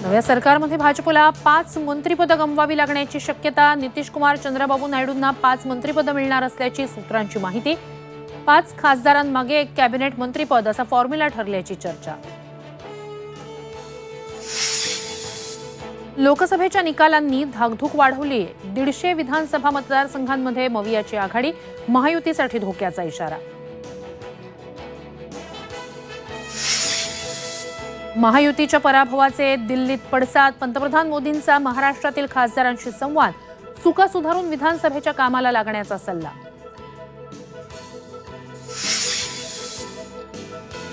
नव्या सरकारमध्ये भाजपला 5 मंत्रिपद गमवावी लागण्याची शक्यता। नितीश कुमार, चंद्रबाबू नायडूंना 5 मंत्रिपद मिळणार असल्याची सूत्रांची माहिती। 5 खासदारांमागे 1 कॅबिनेट मंत्रिपद असा फॉर्म्युला ठरल्याची चर्चा। लोकसभेच्या निकालांनी धाकधूक वाढवली। 150 विधानसभा मतदारसंघांमध्ये मवियाची आघाडी, महायुतीसाठी धोक्याचा इशारा। महायुतीच्या पराभवाचे दिल्लीत पडसाद। पंतप्रधान मोदींचा महाराष्ट्रातील खासदारांशी संवाद। चुका सुधारून विधानसभेच्या कामाला लागण्याचा सल्ला।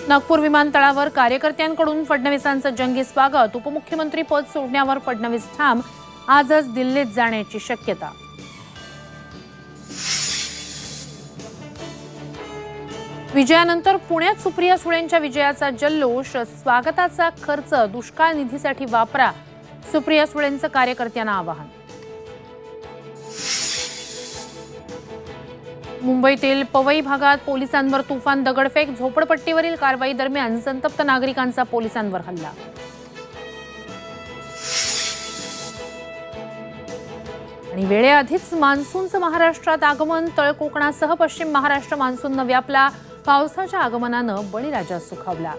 नागपूर विमानतळावर कार्यकर्त्यांकडून फडणवीसांचं जंगी स्वागत। उपमुख्यमंत्री पद सोडण्यावर फडणवीस ठाम। आजच दिल्लीत जाण्याची शक्यता। विजयानंतर पुण्यात सुप्रिया सुळेंच्या विजयाचा जल्लोष। स्वागताचा खर्च दुष्काळ निधीसाठी वापरा, सुप्रिया सुळेंचं कार्यकर्त्यांना आवाहन। मुंबईतील पवई भागात पोलिसांवर तुफान दगडफेक। झोपडपट्टीवरील कारवाई दरम्यान संतप्त नागरिकांचा पोलिसांवर हल्ला। आणि वेळेआधीच मान्सूनचं महाराष्ट्रात आगमन। तळ कोकणासह पश्चिम महाराष्ट्र मान्सूननं व्यापला। पावसाच्या आगमनानं बळीराजा सुखावला।